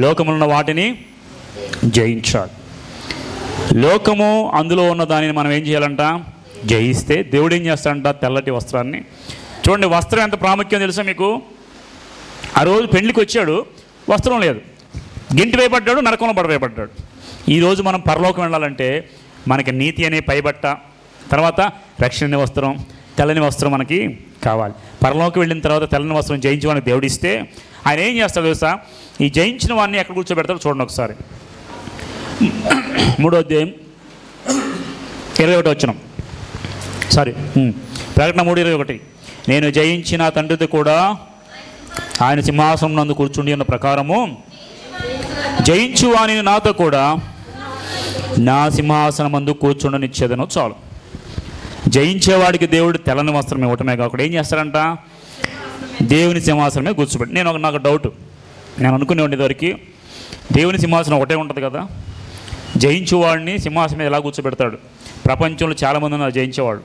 లోకములున్న వాటిని జయించాలి. లోకము అందులో ఉన్న దానిని మనం ఏం చేయాలంట? జయిస్తే దేవుడు ఏం చేస్తాడంట? తెల్లటి వస్త్రాన్ని. చూడండి, వస్త్రం ఎంత ప్రాముఖ్యం తెలుసా మీకు? ఆ రోజు పెళ్లికి వచ్చాడు, వస్త్రం లేదు, గింటి వేయబడ్డాడు, నరకంలో పడవేయబడ్డాడు. ఈరోజు మనం పరలోకం వెళ్ళాలంటే మనకి నీతి అనే పైబట్ట, తర్వాత రక్షణ వస్త్రం, తెల్లని వస్త్రం మనకి కావాలి. పరలోకి వెళ్ళిన తర్వాత తెల్లని వస్త్రం జయించడానికి దేవుడు ఇస్తే ఆయన ఏం చేస్తాడు తెలుసా? ఈ జయించిన వాడిని ఎక్కడ కూర్చోబెడతాడు చూడండి ఒకసారి. 3వ అధ్యాయం 21వ వచనం. ప్రకటన 3:21. నేను జయించిన తండ్రితో కూడా ఆయన సింహాసనం నందు కూర్చుండి ఉన్న ప్రకారము జయించు అని నాతో కూడా నా సింహాసనం మందు కూర్చుండనిచ్చేదను. చాలు. జయించేవాడికి దేవుడు తెల్లని వస్త్రం ఇవ్వటమే కాకుండా ఏం చేస్తాడంట? దేవుని సింహాసనమే కూర్చోబెట్టి. నాకు డౌట్, నేను అనుకునే ఉండేవారికి దేవుని సింహాసనం ఒకటే ఉంటుంది కదా, జయించేవాడిని సింహాసనం మీద ఎలా కూర్చోబెడతాడు? ప్రపంచంలో చాలామంది ఉన్నారు జయించేవాడు,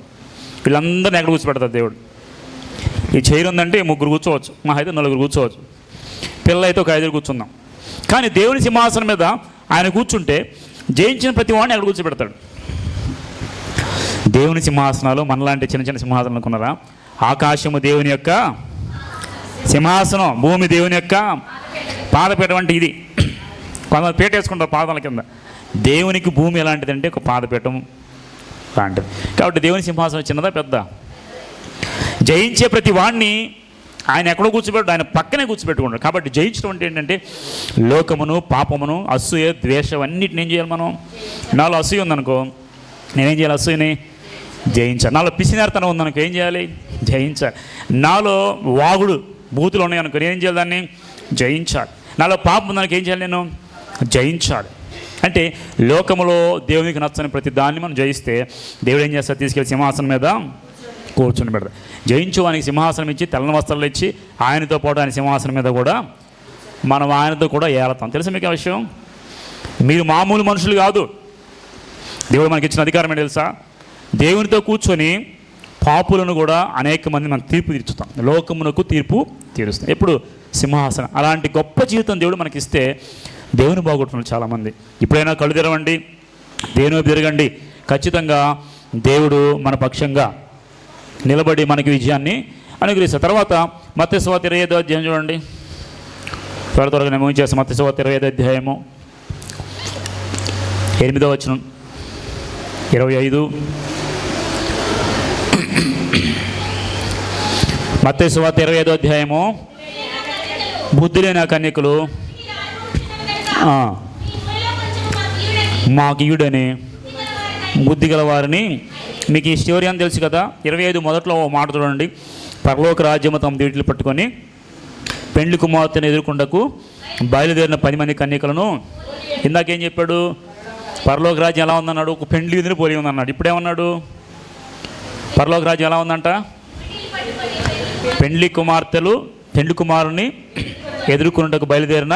వీళ్ళందరినీ ఎక్కడ కూర్చోబెడతాడు దేవుడు? ఈ చైర్ ఉందంటే 3 కూర్చోవచ్చు, మా అయితే 4 కూర్చోవచ్చు, పిల్ల అయితే ఒక 5 కూర్చుందాం. కానీ దేవుని సింహాసనం మీద ఆయన కూర్చుంటే జయించిన ప్రతి వాడిని ఎక్కడ కూర్చోబెడతాడు? దేవుని సింహాసనాలు మనలాంటి చిన్న చిన్న సింహాసనాలు అనుకున్నారా? ఆకాశము దేవుని యొక్క సింహాసనం, భూమి దేవుని యొక్క పాదపీఠం. అంటే ఇది కొంతమంది పీట వేసుకుంటారు పాదాల కింద. దేవునికి భూమి ఎలాంటిదంటే ఒక పాదపీఠం లాంటిది. కాబట్టి దేవుని సింహాసనం చిన్నదా పెద్ద? జయించే ప్రతి వాడిని ఆయన ఎక్కడో కూర్చోబెట్టు, ఆయన పక్కనే కూర్చోబెట్టుకుంటాడు. కాబట్టి జయించడం అంటే ఏంటంటే లోకమును, పాపమును, అసూయ, ద్వేషం అన్నిటిని ఏం చేయాలి మనం? నాలో అసూయ ఉందనుకో, నేనేం చేయాలి? అసూయని జయించాలి. నాలో పిసినారితనం ఉందనుకో ఏం చేయాలి? జయించాలి. నాలో వాగుడు, బూతులు ఉన్నాయనుకో నేనేం చేయాలి? దాన్ని జయించాలి. నాలో పాపం ఉందనుకో ఏం చేయాలి? నేను జయించాలి. అంటే లోకములో దేవునికి నచ్చని ప్రతి దాన్ని మనం జయిస్తే దేవుడు ఏం చేస్తాడు? తీసుకెళ్ళి సింహాసనం మీద కూర్చుని పెడతాడు. జయించువానికి సింహాసనం ఇచ్చి తెల్లని వస్త్రాలు ఇచ్చి ఆయనతో పాటు ఆయన సింహాసనం మీద కూడా మనం ఆయనతో కూడా ఏలతాం. తెలుసా మీకు ఆ విషయం? మీరు మామూలు మనుషులు కాదు. దేవుడు మనకి ఇచ్చిన అధికారం ఏంటి తెలుసా? దేవునితో కూర్చొని పాపులను కూడా అనేక మంది మనం తీర్పు తీర్చుతాం. లోకమునకు తీర్పు తీరుస్తాం. ఎప్పుడు? సింహాసనం. అలాంటి గొప్ప జీవితం దేవుడు మనకి ఇస్తే దేవుని బాగొట్టున్నారు చాలామంది. ఇప్పుడైనా కళ్ళు తెరవండి, దేవుని తిరగండి, ఖచ్చితంగా దేవుడు మన పక్షంగా నిలబడి మనకి విజయాన్ని అనుగ్రహిస్తారు. తర్వాత మత్తయి సువార్త 25వ అధ్యాయం చూడండి. త్వరగా నేను ముగించేస్తాను. మత్తయి సువార్త 25వ అధ్యాయము 8వ వచనం, 25. మత్తయి సువార్త 25వ అధ్యాయము. బుద్ధి లేని కన్యకులు మా కీయుడని బుద్ధి గల వారిని. మీకు ఈ స్టోరీ అని తెలుసు కదా. 25 మొదట్లో మాట చూడండి. పరలోక రాజ్యము తమ దీటిని పట్టుకొని పెండ్లి కుమార్తెను ఎదుర్కొండకు బయలుదేరిన 10 మంది కన్యకలను. ఇందాకేం చెప్పాడు? పరలోక రాజ్యం ఎలా ఉందన్నాడు? ఒక పెండ్లి విధిని పోలి ఉందన్నాడు. ఇప్పుడేమన్నాడు? పరలోక రాజ్యం ఎలా ఉందంట? పెండ్లి కుమారుని ఎదుర్కొండకు బయలుదేరిన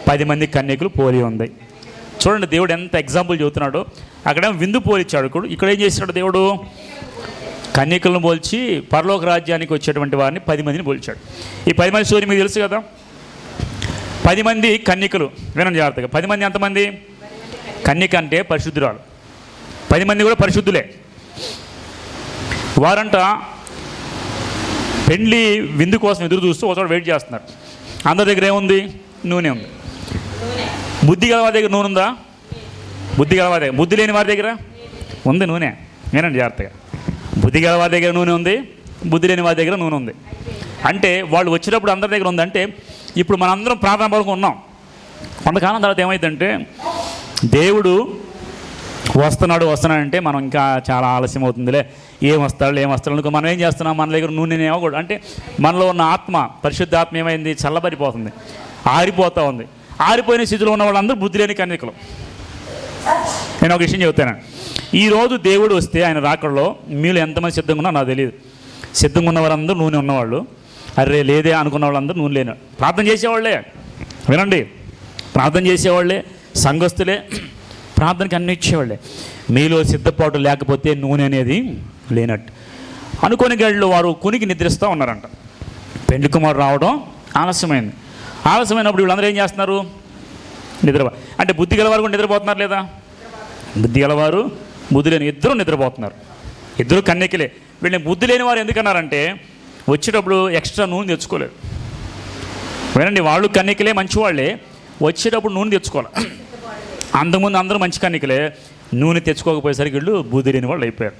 10 మంది కన్యకులు పోలి ఉంది. చూడండి దేవుడు ఎంత ఎగ్జాంపుల్ చెబుతున్నాడు. అక్కడేమో విందు పోలిచ్చాడు. ఇక్కడ ఏం చేశాడు దేవుడు? కన్యకులను పోల్చి పరలోక రాజ్యానికి వచ్చేటువంటి వారిని 10 మందిని పోల్చాడు. ఈ 10 మంది స్టోరీ మీకు తెలుసు కదా. 10 మంది కన్యకులు. వినండి జాగ్రత్తగా. 10 మంది ఎంతమంది? కన్యక అంటే పరిశుద్ధురాలు. 10 మంది కూడా పరిశుద్ధులే. వారంట పెండ్లి విందు కోసం ఎదురు చూస్తూ ఒకచోట వెయిట్ చేస్తున్నారు. అందరి దగ్గర ఏముంది? నూనె ఉంది. బుద్ధి గల వారి దగ్గర నూనె ఉందా? బుద్ధి గల వారి దగ్గర. బుద్ధి లేని వారి దగ్గర ఉంది నూనె. వినండి జాగ్రత్తగా. బుద్ధి గల వారి దగ్గర నూనె ఉంది, బుద్ధి లేని వారి దగ్గర నూనె ఉంది. అంటే వాళ్ళు వచ్చినప్పుడు అందరి దగ్గర ఉందంటే ఇప్పుడు మనందరం ప్రార్థన పడుకు ఉన్నాం. కొంతకాలం తర్వాత ఏమైందంటే దేవుడు వస్తున్నాడంటే మనం ఇంకా చాలా ఆలస్యం అవుతుందిలే, ఏం వస్తాడు అనుకో మనం ఏం చేస్తున్నాం? మన దగ్గర నూనెనేమో కూడా అంటే మనలో ఉన్న ఆత్మ, పరిశుద్ధ ఆత్మ ఏమైంది? చల్లబడిపోతుంది, ఆరిపోతూ ఉంది. ఆరిపోయిన స్థితిలో ఉన్న వాళ్ళందరూ బుద్ధి లేని కన్యకలు. నేను ఒక విషయం చెబుతాను. ఈరోజు దేవుడు వస్తే ఆయన రాకడలో మీలో ఎంతమంది సిద్ధంగా ఉన్నా నాకు తెలియదు. సిద్ధంగా ఉన్న వారందరూ నూనె ఉన్నవాళ్ళు, అరే లేదే అనుకున్న వాళ్ళందరూ నూనె లేని. ప్రార్థన చేసేవాళ్ళే, వినండి, ప్రార్థన చేసేవాళ్ళే, సంఘస్థులే, ప్రార్థనకి అన్ని ఇచ్చేవాళ్ళే. మీలో సిద్ధపాటు లేకపోతే నూనె అనేది లేనట్టు. అనుకోని గడిలో వారు కునికి నిద్రిస్తూ ఉన్నారంట. పెండ్లి కుమారుడు రావడం ఆలస్యమైంది. ఆలస్యమైనప్పుడు వీళ్ళందరూ ఏం చేస్తున్నారు? అంటే బుద్ధి గలవారు కూడా నిద్రపోతున్నారు లేదా? బుద్ధి గలవారు బుద్ధి లేని ఇద్దరు నిద్రపోతున్నారు. ఇద్దరు కన్యకలే. వీళ్ళని బుద్ధి లేని వారు ఎందుకన్నారంటే వచ్చేటప్పుడు ఎక్స్ట్రా నూనె తెచ్చుకోలేదు. వినండి, వాళ్ళు కన్యకలే, మంచివాళ్ళే, వచ్చేటప్పుడు నూనె తెచ్చుకోవాలి. అంతకుముందు అందరూ మంచి కన్యకలే, నూనె తెచ్చుకోకపోయేసరికి వీళ్ళు బుద్ధి లేని వాళ్ళు అయిపోయారు.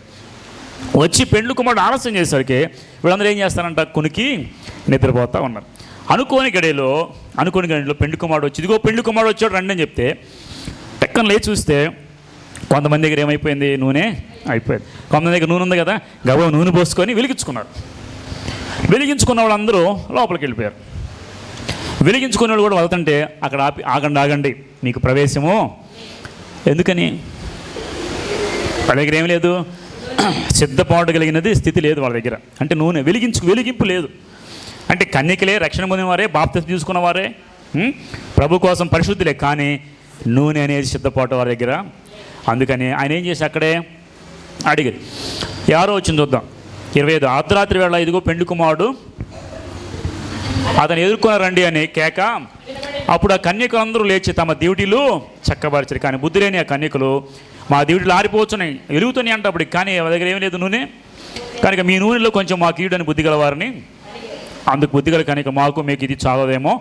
వచ్చి పెండ్లి కుమారుడు ఆలస్యం చేసేసరికి వీళ్ళందరూ ఏం చేస్తారంట, కునికి నిద్రపోతూ ఉన్నారు. అనుకోని గడిలో పెండ్లి కుమారుడు వచ్చి, ఇదిగో పెండ్లి కుమారుడు వచ్చాడు రండి అని చెప్తే టక్కన లేచి చూస్తే కొంతమంది దగ్గర ఏమైపోయింది, నూనె అయిపోయింది. కొంతమంది దగ్గర నూనె ఉంది కదా, గబగబా నూనె పోసుకొని వెలిగించుకున్నారు. వెలిగించుకున్న వాళ్ళందరూ లోపలికి వెళ్ళిపోయారు. వెలిగించుకున్న వాళ్ళు కూడా వెళ్తుంటే అక్కడ ఆపి, ఆగండి మీకు ప్రవేశము. ఎందుకని? వాళ్ళ దగ్గర ఏం లేదు, సిద్ధపాటు కలిగినది స్థితి లేదు వాళ్ళ దగ్గర. అంటే నూనె వెలిగింపు లేదు. అంటే కన్యకలే, రక్షణ పొందినవారే, బాప్తిస్మం తీసుకున్నవారే, ప్రభు కోసం పరిశుద్ధులే, కానీ నూనె అనేది సిద్ధపాటు వారి దగ్గర. అందుకని ఆయన ఏం చేసి అక్కడే అడిగారు. ఎవరో వచ్చింది చూద్దాం. 25 అర్ధరాత్రి వేళ ఇదిగో పెండ్లి కుమారుడు అతను ఎదుర్కొన్నారండి అని కేక. అప్పుడు ఆ కన్యకులందరూ లేచి తమ డ్యూటీలు చక్కబరిచారు. కానీ బుద్ధి లేని ఆ కన్యకులు, మా డ్యూటీలు ఆరిపోతున్నాయి, వెలుగుతున్నాయి అంటే అప్పుడు, కానీ వాళ్ళ దగ్గర ఏం లేదు నూనె. కనుక మీ నూనెలో కొంచెం మాకు ఈడని బుద్ధి గలవారిని. అందుకు బుద్ధిగల కనుక మీకు ఇది చాలదేమో,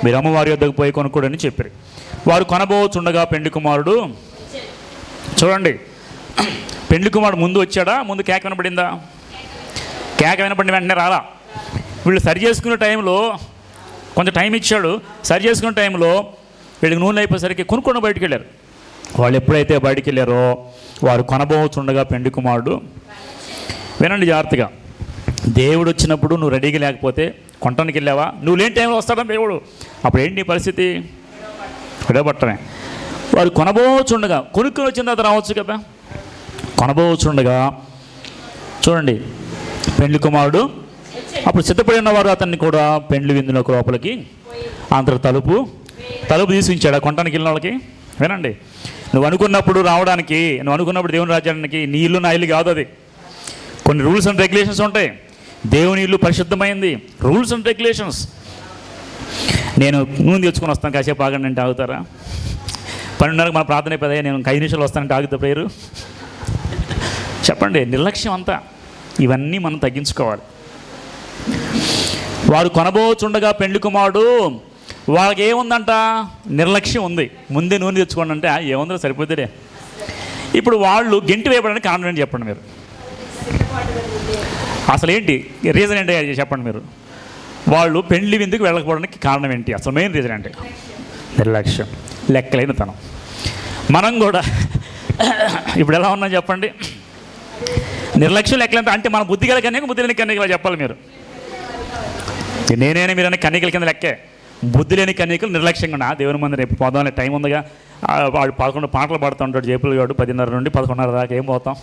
మీరు అమ్మవారి వద్దకు పోయి కొనుక్కోడని చెప్పారు. వారు కొనబోచుండగా పెండ్లి కుమారుడు, చూడండి, పెండ్లి కుమారుడు ముందు వచ్చాడా, ముందు కేక వినపడిందా? కేక వినపడిన వెంటనే రాలా. వీళ్ళు సరి చేసుకునే టైంలో కొంచెం టైం ఇచ్చాడు. సరి చేసుకునే టైంలో వీళ్ళకి నూనె అయిపోయేసరికి కొనుక్కొని బయటికి వెళ్ళారు. వాళ్ళు ఎప్పుడైతే బయటికి వెళ్ళారో వారు కొనబోచుండగా పెండ్లి కుమారుడు, వినండి జాగ్రత్తగా, దేవుడు వచ్చినప్పుడు నువ్వు రెడీగా లేకపోతే కొనటానికి వెళ్ళావా, నువ్వు లేని టైంలో వస్తాడా దేవుడు, అప్పుడు ఏంటి నీ పరిస్థితి? విడబట్టమే. వారు కొనబోచుండగా, కొనుక్కొని వచ్చిన తర్వాత రావచ్చు కదా, కొనబోచుండగా చూడండి పెండ్లి కుమారుడు అప్పుడు సిద్ధపడి ఉన్నవారు అతన్ని కూడా పెండ్లి విందులోకి లోపలికి అంతకు తలుపు తీసి ఉంచాడు కొనటానికి వెళ్ళిన వాళ్ళకి. వినండి, నువ్వు అనుకున్నప్పుడు రావడానికి, నువ్వు అనుకున్నప్పుడు దేవుని రాజ్యానికి నీ ఇల్లు నా ఇల్లు కాదు, అది కొన్ని రూల్స్ అండ్ రెగ్యులేషన్స్ ఉంటాయి. దేవుని ఇల్లు పరిశుద్ధమైంది, రూల్స్ అండ్ రెగ్యులేషన్స్. నేను నూనె తెచ్చుకొని వస్తాను, కాసేపు ఆగండి అంటే ఆగుతారా? 12:30 మన ప్రార్థన అయిపోయా, నేను 5 నిమిషాలు వస్తానంటే ఆగుతా ప్రేయరు? చెప్పండి, నిర్లక్ష్యం అంతా. ఇవన్నీ మనం తగ్గించుకోవాలి. వారు కొనబోచుండగా పెండ్లి కుమారుడు, వాళ్ళకి ఏముందంట, నిర్లక్ష్యం ఉంది. ముందే నూనె తెచ్చుకోండి అంటే ఏముందో సరిపోతుందే. ఇప్పుడు వాళ్ళు గెంటి వేయబడడానికి కారణం ఏంటి చెప్పండి మీరు? అసలు ఏంటి రీజన్ ఏంటి చెప్పండి మీరు? వాళ్ళు పెండ్లి విందుకు వెళ్ళకపోవడానికి కారణం ఏంటి? అసలు మెయిన్ రీజన్ అంటే నిర్లక్ష్యం, లెక్కలేని తనం. మనం కూడా ఇప్పుడు ఎలా ఉన్నాం చెప్పండి? నిర్లక్ష్యం, లెక్కలేని. అంటే మన బుద్ధి గల కన్యక, బుద్ధి లేని కన్యకలా చెప్పాలి మీరు. నేనైనా మీరైనా కన్యకల కింద లెక్కే. బుద్ధి లేని కన్యకలు నిర్లక్ష్యంగా ఉన్నా. దేవుని మంది రేపు పోదాం, టైం ఉందిగా. వాడు 11 పాటలు పాడుతూ ఉంటాడు జేపులు గాడు, 10:30 నుండి 11:30 దాకా. ఏం పోతాం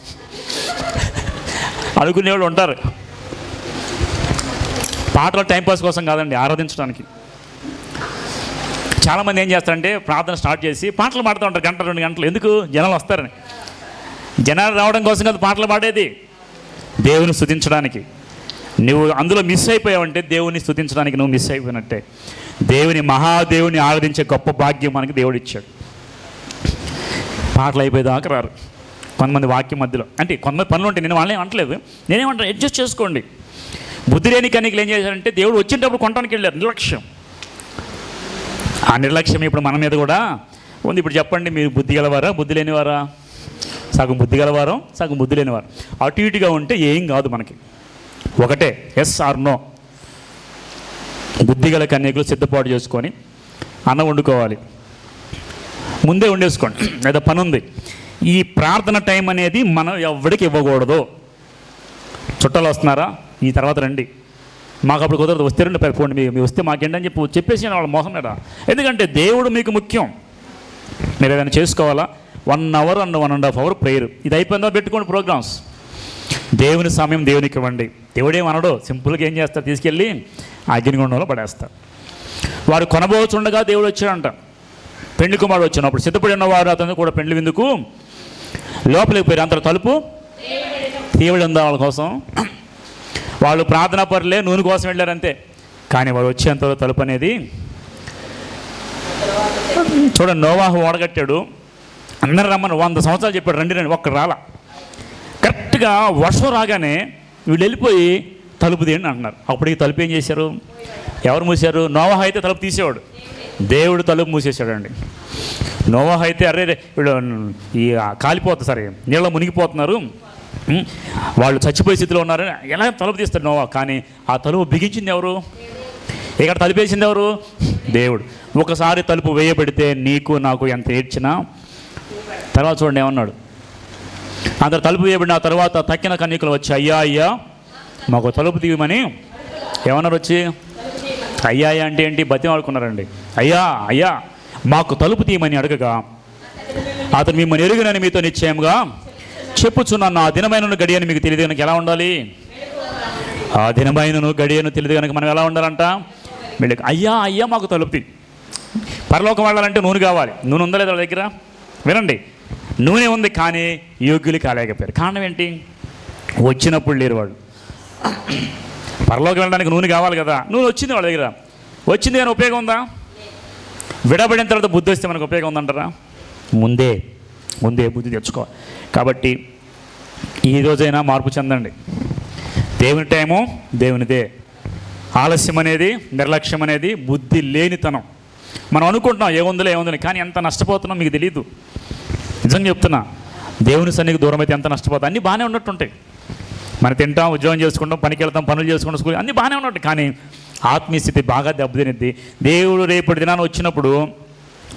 అనుకునేవాళ్ళు ఉంటారు. పాటలు టైంపాస్ కోసం కాదండి, ఆరాధించడానికి. చాలామంది ఏం చేస్తారంటే ప్రార్థన స్టార్ట్ చేసి పాటలు పాడుతూ ఉంటారు 1-2 గంటలు. ఎందుకు? జనాలు వస్తారని. జనాలు రావడం కోసం కాదు పాటలు పాడేది, దేవుని స్తుతించడానికి. నువ్వు అందులో మిస్ అయిపోయావంటే దేవుని స్తుతించడానికి నువ్వు మిస్ అయిపోయినట్టే. దేవుని మహాదేవుని ఆరాధించే గొప్ప భాగ్యం మనకి దేవుడు ఇచ్చాడు. పాటలు అయిపోయేదాకా రారు కొంతమంది వాక్యం మధ్యలో. అంటే కొంతమంది పనులు ఉంటాయి, నేను వాళ్ళని అంటలేదు, నేనేమంటాను, అడ్జస్ట్ చేసుకోండి. బుద్ధి లేని కన్యకలు ఏం చేశారంటే దేవుడు వచ్చేటప్పుడు కొనడానికి వెళ్ళారు. నిర్లక్ష్యం. ఆ నిర్లక్ష్యం ఇప్పుడు మన మీద కూడా ఉంది. ఇప్పుడు చెప్పండి, మీరు బుద్ధి గలవారా, బుద్ధి లేనివారా? సగం బుద్ధి గలవారం, సగం బుద్ధి లేనివారు. అటు ఇటుగా ఉంటే ఏం కాదు మనకి. ఒకటే, ఎస్ ఆర్ నో. బుద్ధిగల కన్యకులు సిద్ధపాటు చేసుకొని అన్నం వండుకోవాలి, ముందే వండేసుకోండి. లేదా పని ఉంది. ఈ ప్రార్థన టైం అనేది మనం ఎవరికి ఇవ్వకూడదు. చుట్టాలు వస్తున్నారా, ఈ తర్వాత రండి, మాకు అప్పుడు కుదరదు, వస్తే రండి, పోండి, మీ వస్తే మాకేంటని చెప్పేసి వాళ్ళ మోసం మీద. ఎందుకంటే దేవుడు మీకు ముఖ్యం. మీరు ఏదైనా చేసుకోవాలా, 1 అవర్ అండ్ 1.5 అవర్ ప్రేయర్, ఇది అయిపోయిందో పెట్టుకోండి ప్రోగ్రామ్స్. దేవుని సమయం దేవునికి ఇవ్వండి. దేవుడేమనడో, సింపుల్గా ఏం చేస్తారు, తీసుకెళ్ళి అగ్నిగుండంలో పడేస్తారు. వారు కొనబోచుండగా దేవుడు వచ్చాడంట. పెండ్లి కుమారుడు వచ్చినప్పుడు సిద్ధపడి ఉన్నవారు అతను కూడా పెండ్లి విందుకు లోపలికి పోయారు. అంత తలుపు తీయబడి ఉందా వాళ్ళ కోసం. వాళ్ళు ప్రార్థనా పరులే, నూనె కోసం వెళ్ళారంతే. కానీ వాడు వచ్చేంతలో తలుపు అనేది చూడండి, నోవాహు ఓడగట్టాడు, అందరు రమ్మని 100 సంవత్సరాలు చెప్పాడు, రండి రండి, ఒక్క రాల. కరెక్ట్గా వర్షం రాగానే వీళ్ళు వెళ్ళిపోయి తలుపు తీయండి అంటున్నారు. అప్పటికి తలుపు ఏం చేశారు? ఎవరు మూసారు? నోవాహు అయితే తలుపు తీసేవాడు, దేవుడు తలుపు మూసేశాడండి. నోవాహు అయితే అరే వీళ్ళు ఈ కాలిపోతుంది, సరే నీళ్ళ మునిగిపోతున్నారు, వాళ్ళు చచ్చిపోయే స్థితిలో ఉన్నారు, ఎలా తలుపు తీస్తారు నోవా? కానీ ఆ తలుపు బిగించింది ఎవరు? ఇక్కడ తలుపేసింది ఎవరు? దేవుడు. ఒకసారి తలుపు వేయబడితే నీకు నాకు ఎంత ఏడ్చినా, తర్వాత చూడండి ఏమన్నాడు, అందరు తలుపు వేయబడిన ఆ తర్వాత తక్కిన కన్యకులు వచ్చి అయ్యా అయ్యా మాకు తలుపు తీయమని ఏమన్నారు? వచ్చి అయ్యా అయ్యా అంటే ఏంటి? బతిమాడుకున్నారండి. అయ్యా అయ్యా మాకు తలుపు తీయమని అడగగా అతను మిమ్మల్ని ఎరుగునని మీతో నిశ్చయంగా చెప్పుచున్నాను, ఆ దినమైనను గడియను మీకు తెలియదు కనుక ఎలా ఉండాలి? ఆ దినమైనను గడియను తెలియదు కనుక మనం ఎలా ఉండాలంట? వీళ్ళకి అయ్యా అయ్యా మాకు తలుపు తీ. పరలోకం వెళ్ళాలంటే నూనె కావాలి. నూనె ఉందా లేదా వాళ్ళ దగ్గర? వినండి, నూనె ఉంది కానీ యోగ్యులు కాలేకపోయారు. కారణం ఏంటి? వచ్చినప్పుడు లేరు వాళ్ళు. పరలోకం వెళ్ళడానికి నూనె కావాలి కదా, నూనె వచ్చింది వాళ్ళ దగ్గర, వచ్చింది కానీ ఉపయోగం ఉందా? విడబడిన తర్వాత బుద్ధి వస్తే మనకు ఉపయోగం ఉందంటారా? ముందే బుద్ధి తెచ్చుకోవాలి. కాబట్టి ఈ రోజైనా మార్పు చెందండి. దేవుని టైము దేవునిదే. ఆలస్యం అనేది, నిర్లక్ష్యం అనేది బుద్ధి లేనితనం. మనం అనుకుంటున్నాం ఏముందిలే, కానీ ఎంత నష్టపోతున్నాం మీకు తెలియదు. నిజంగా చెప్తున్నా, దేవుని సన్నిధికి దూరం అయితే ఎంత నష్టపోతాం. అన్నీ బాగానే ఉన్నట్టుంటాయి, మనం తింటాం, ఉద్యోగం చేసుకుంటాం, పనికి వెళ్తాం, పనులు చేసుకుంటాం, స్కూల్ అన్నీ బాగానే ఉన్నట్టు, కానీ ఆత్మీయ స్థితి బాగా దెబ్బతినిద్ది. దేవుడు రేపటి దినాన్ని వచ్చినప్పుడు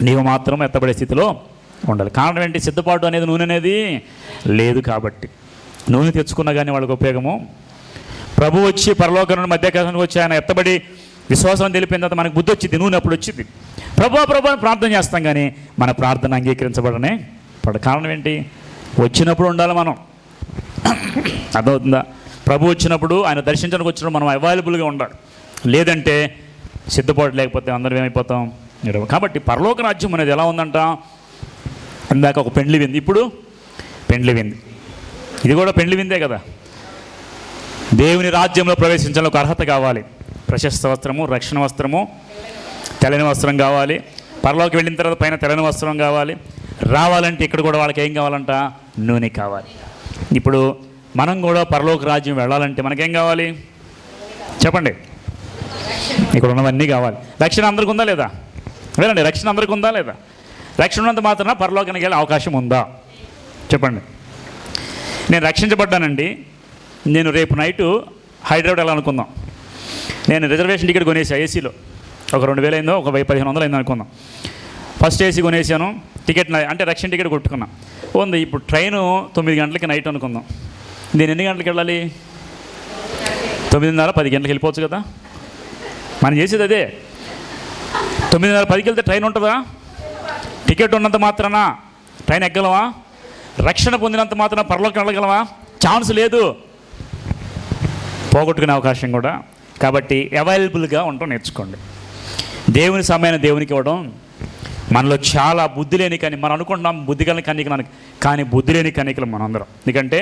నీవు మాత్రం ఎత్తబడే స్థితిలో ఉండాలి. కారణం ఏంటి? సిద్ధపాటు అనేది, నూనె అనేది లేదు కాబట్టి. నూనె తెచ్చుకున్నా కానీ వాళ్ళకి ఉపయోగము. ప్రభు వచ్చి పరలోకం నుండి మధ్యాకాశానికి వచ్చి ఆయన ఎత్తబడి విశ్వాసం తెలిపిన తర్వాత మనకు బుద్ధి వచ్చింది, నూనె అప్పుడు వచ్చింది. ప్రభు అని ప్రార్థన చేస్తాం కానీ మన ప్రార్థన అంగీకరించబడనే పడ. కారణం ఏంటి? వచ్చినప్పుడు ఉండాలి మనం. అర్థమవుతుందా? ప్రభు వచ్చినప్పుడు, ఆయన దర్శించడానికి వచ్చినప్పుడు మనం అవైలబుల్గా ఉండాలి. లేదంటే సిద్ధపాటు లేకపోతే అందరం ఏమైపోతాం? కాబట్టి పరలోక రాజ్యం అనేది ఎలా ఉందంట? ఇందాక ఒక పెండ్లి విందు, ఇప్పుడు పెండ్లి విందు, ఇది కూడా పెండ్లి విందే కదా. దేవుని రాజ్యంలో ప్రవేశించడానికి ఒక అర్హత కావాలి. ప్రశస్త వస్త్రము, రక్షణ వస్త్రము, తెల్లని వస్త్రం కావాలి. పరలోకి వెళ్ళిన తర్వాత పైన తెల్లని వస్త్రం కావాలి. రావాలంటే ఇక్కడ కూడా వాళ్ళకి ఏం కావాలంట? నూనె కావాలి. ఇప్పుడు మనం కూడా పరలోక రాజ్యం వెళ్ళాలంటే మనకేం కావాలి చెప్పండి? ఇక్కడ ఉన్నవన్నీ కావాలి. రక్షణ అందరికీ ఉందా లేదా? వినండి, రక్షణ అందరికీ ఉందా లేదా? రక్షణ ఉన్నంత మాత్రాన పరలోకానికి వెళ్ళే అవకాశం ఉందా చెప్పండి? నేను రక్షించబడ్డానండి, నేను రేపు నైటు హైదరాబాద్ వెళ్ళాలనుకుందాం. నేను రిజర్వేషన్ టికెట్ కొనేసా ఏసీలో, ఒక 2000 అయిందో, ఒక 1500 అయిందో అనుకుందాం. ఫస్ట్ ఏసీ కొనేసాను, టికెట్ అంటే రక్షణ టికెట్ కొట్టుకున్నా ఉంది. ఇప్పుడు ట్రైను 9 గంటలకి నైట్ అనుకుందాం. నేను ఎన్ని గంటలకు వెళ్ళాలి? 9:30, 10 గంటలకు వెళ్ళిపోవచ్చు కదా. మనం చేసేది అదే. 9:30, 10కి వెళ్తే ట్రైన్ ఉంటుందా? టికెట్ ఉన్నంత మాత్రాన ట్రైన్ ఎక్కగలవా? రక్షణ పొందినంత మాత్రాన పరలోకి వెళ్ళగలవా? ఛాన్స్ లేదు, పోగొట్టుకునే అవకాశం కూడా. కాబట్టి అవైలబుల్గా ఉండటం నేర్చుకోండి. దేవుని సమయాన్ని దేవునికి ఇవ్వడం. మనలో చాలా బుద్ధి లేని కానీ మనం అనుకుంటున్నాం బుద్ధి కలిగిన కన్యకలు, కానీ బుద్ధి లేని కన్యకలు మనందరం. ఎందుకంటే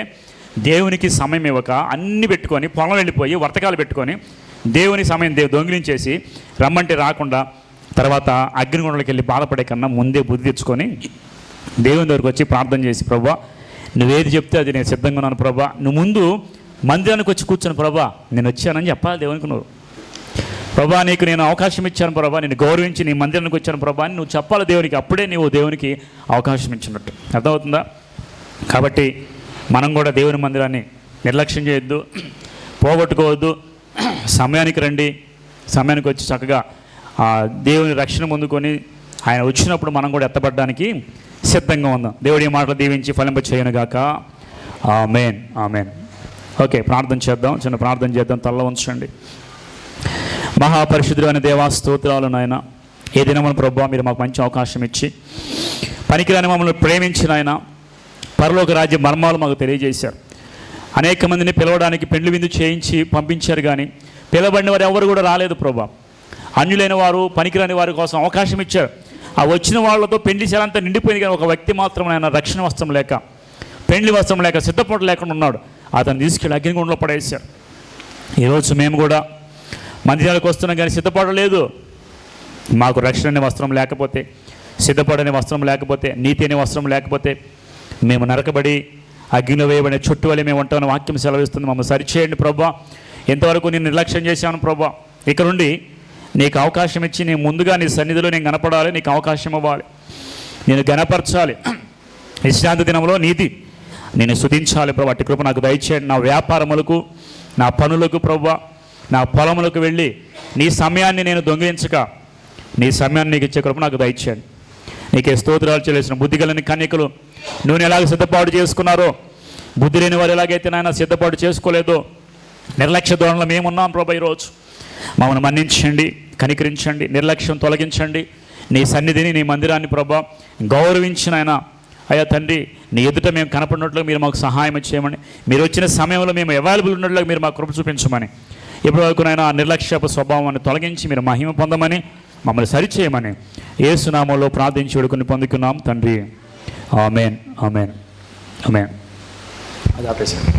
దేవునికి సమయం ఇవ్వక అన్నీ పెట్టుకొని పొలం వెళ్ళిపోయి వర్తకాలు పెట్టుకొని దేవుని సమయం దొంగిలించేసి రమ్మంటే రాకుండా తర్వాత అగ్నిగుండంలోకి వెళ్ళి బాధపడే కన్నా ముందే బుద్ధి తెచ్చుకొని దేవుని దగ్గరికి వచ్చి ప్రార్థన చేసి, ప్రభా నువ్వేది చెప్తే అది నేను సిద్ధంగా ఉన్నాను ప్రభా, నువ్వు ముందు మందిరానికి వచ్చి కూర్చొని ప్రభా నేను వచ్చానని చెప్పాలి దేవునికి. నువ్వు ప్రభా నీకు నేను అవకాశం ఇచ్చాను ప్రభా, నేను గౌరవించి నీ మందిరానికి వచ్చాను ప్రభా అని నువ్వు చెప్పాలి దేవునికి. అప్పుడే నువ్వు దేవునికి అవకాశం ఇచ్చినట్టు. అర్థమవుతుందా? కాబట్టి మనం కూడా దేవుని మందిరాన్ని నిర్లక్ష్యం చేయొద్దు, పోగొట్టుకోవద్దు. సమయానికి రండి, సమయానికి వచ్చి చక్కగా దేవుని రక్షణ పొందుకొని ఆయన వచ్చినప్పుడు మనం కూడా ఎత్తబడడానికి సిద్ధంగా ఉందాం. దేవుడి మాటలు దీవించి ఫలింప చేయనుగాక. ఆమేన్, ఆమేన్. ఓకే, ప్రార్థన చేద్దాం, చిన్న ప్రార్థన చేద్దాం. తల్ల ఉంచండి. మహాపరిశుద్ధుడు అనే దేవా స్తోత్రాలు నాయన. ఏ దినమున ప్రభువా మీరు మాకు మంచి అవకాశం ఇచ్చి పనికిరాని మమ్మల్ని ప్రేమించిన ఆయన పరలోక రాజ్య మర్మాలు మాకు తెలియజేశారు. అనేక మందిని పిలవడానికి పెండ్లి విందు చేయించి పంపించారు, కానీ పిలవబడిన వారు ఎవరు కూడా రాలేదు ప్రభా. అన్యులైన వారు, పనికిరాని వారి కోసం అవకాశం ఇచ్చారు. ఆ వచ్చిన వాళ్ళతో పెండ్లి చేయాలంతా నిండిపోయింది, కానీ ఒక వ్యక్తి మాత్రం ఆయన రక్షణ వస్త్రం లేక, పెండ్లి వస్త్రం లేక, సిద్ధపాటు లేకుండా ఉన్నాడు. అతను తీసుకెళ్ళి అగ్నిగుండంలో పడేశారు. ఈరోజు మేము కూడా మందిరాలకు వస్తున్నాం కానీ సిద్ధపాటు లేదు. మాకు రక్షణ వస్త్రం లేకపోతే సిద్ధపడని వస్త్రం లేకపోతే, నీతి అనే వస్త్రం లేకపోతే మేము నరకబడి అగ్నిలో వేయబడిన చుట్టూ వల్ల మేము ఉంటామని వాక్యం సెలవిస్తుంది. మమ్మల్ని సరిచేయండి ప్రభా. ఎంతవరకు నేను నిర్లక్ష్యం చేశాను ప్రభా. ఇక నుండి నీకు అవకాశం ఇచ్చి నేను ముందుగా నీ సన్నిధిలో నేను కనపడాలి, నీకు అవకాశం ఇవ్వాలి, నేను గణపరచాలి. విశ్రాంతి దినంలో నీతి నేను స్తుతించాలి ప్రభా. అట్టి కృప నాకు దయచేయండి. నా వ్యాపారములకు, నా పనులకు ప్రభా, నా పొలములకు వెళ్ళి నీ సమయాన్ని నేను దొంగిలించక నీ సమయాన్ని నీకు ఇచ్చే కృప నాకు దయచేయండి. నీకే స్తోత్రాలు చెల్లిసిన బుద్ధి కలిగిన కన్యకలు నువ్వు ఎలాగ సిద్ధపాటు చేసుకున్నారో, బుద్ధి లేని వారు ఎలాగైతే నాయన సిద్ధపాటు చేసుకోలేదో, నిర్లక్ష్య ధోరణిలో మేమున్నాం ప్రభా. ఈరోజు మమ్మల్ని మన్నించండి, కనికరించండి, నిర్లక్ష్యం తొలగించండి. నీ సన్నిధిని, నీ మందిరాన్ని ప్రభా గౌరవించిన ఆయన అయ్యా తండ్రి, నీ ఎదుట మేము కనపడినట్లు మీరు మాకు సహాయం చేయమని, మీరు వచ్చిన సమయంలో మేము అవైలబుల్ ఉన్నట్లు మీరు మాకు కృప చూపించమని, ఇప్పటివరకు నైనా ఆ నిర్లక్ష్యపు స్వభావాన్ని తొలగించి మీరు మహిమ పొందమని, మమ్మల్ని సరిచేయమని యేసు నామములో ప్రార్థించి వేడుకొని పొందుకున్నాం తండ్రి. ఆమేన్, ఆమేన్, ఆమేన్. అది ఆపేసాను.